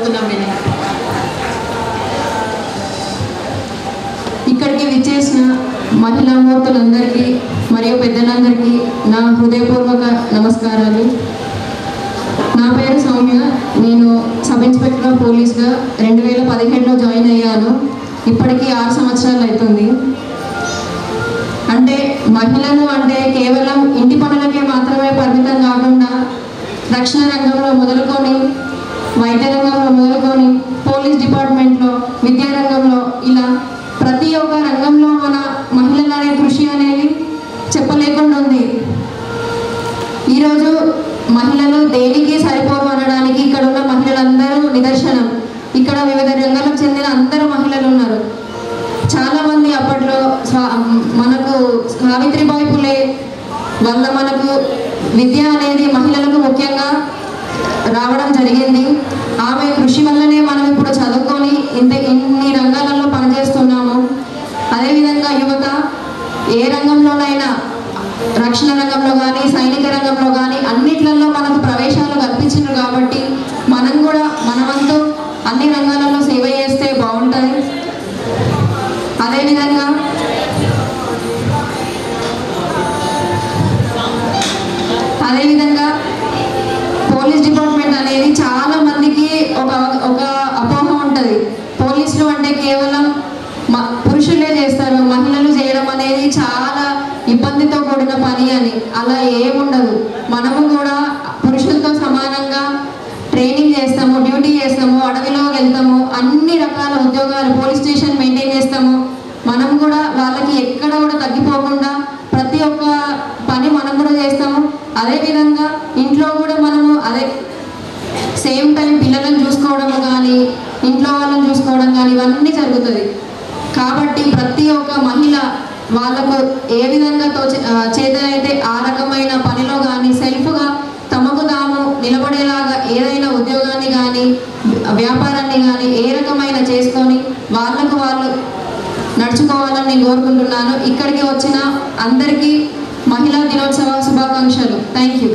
కోరుతున్నాం నేను. ఇక్కడికి విచ్చేసిన మహిళా మూర్తులందరికీ మరియు పెద్దలందరికీ నా హృదయపూర్వక నమస్కారాలు. నా పేరు సౌమ్య. నేను సబ్ ఇన్స్పెక్టర్ ఆఫ్ పోలీస్గా 2017లో జాయిన్ అయ్యాను. ఇప్పటికీ 6 సంవత్సరాలు అవుతుంది. అంటే మహిళలు అంటే కేవలం ఇంటి పనులకే మాత్రమే పరిమితం కాకుండా రక్షణ రంగంలో మొదలుకొని, వైద్య రంగంలో మొదలుకొని, పోలీస్ డిపార్ట్మెంట్లో, విద్యా రంగంలో, ఇలా ప్రతి ఒక్క రంగంలో మన మహిళల అనే కృషి అనేది చెప్పలేకుండా ఉంది. ఈరోజు మహిళలు దేనికి సరిపోరు అనడానికి ఇక్కడ ఉన్న మహిళలందరూ నిదర్శనం. ఇక్కడ వివిధ రంగాలకు చెందిన అందరూ మహిళలు ఉన్నారు. చాలామంది అప్పట్లో మనకు సావిత్రిబాయి పులే వల్ల మనకు విద్య అనేది మహిళలకు ముఖ్యంగా రావడం జరిగింది. ఆమె కృషి వల్లనే మనం ఇప్పుడు చదువుకొని ఇన్ని రంగాలలో పనిచేస్తున్నాము. అదేవిధంగా యువత ఏ రంగంలోనైనా, రక్షణ రంగంలో కానీ, సైనిక రంగంలో కానీ అన్నిట్లలో మనకు ప్రవేశాలు కల్పించారు. కాబట్టి మనం కూడా మనమంతా అన్ని రంగాలలో సేవ చేస్తే బాగుంటుంది. అదేవిధంగా పోలీస్ డిపార్ట్మెంట్ అనేది చాలా మందికి ఒక అపోహ ఉంటుంది. పోలీసులు అంటే కేవలం పురుషులే చేస్తారు, మహిళలు చేయడం అనేది చాలా ఇబ్బందితో కూడిన పని అని. అలా ఏముండదు. మనము కూడా పురుషులతో సమానంగా ట్రైనింగ్ చేస్తాము, డ్యూటీ చేస్తాము, అడవిలో వెళ్తాము, అన్ని రకాల ఉద్యోగాలు, పోలీస్ స్టేషన్ మెయింటైన్ చేస్తాము. మనం కూడా వాళ్ళకి ఎక్కడ కూడా తగ్గిపోకుండా ప్రతి ఒక్క పని మనం కూడా చేస్తాము. అదేవిధంగా ఇంట్లో కూడా మనము సేమ్ టైం పిల్లలను చూసుకోవడం కానీ, ఇంట్లో వాళ్ళని చూసుకోవడం కానీ ఇవన్నీ జరుగుతుంది. కాబట్టి ప్రతి ఒక్క మహిళ వాళ్ళకు ఏ విధంగా చేతనైతే ఆ రకమైన పనిలో కానీ సెల్ఫ్గా తమకు తాము నిలబడేలాగా ఏదైనా ఉద్యోగాన్ని కానీ, వ్యాపారాన్ని కానీ ఏ రకమైన చేసుకొని వాళ్ళకు వాళ్ళు నడుచుకోవాలని నేను కోరుకుంటున్నాను. ఇక్కడికి వచ్చిన అందరికీ మహిళా దినోత్సవ శుభాకాంక్షలు. Thank you.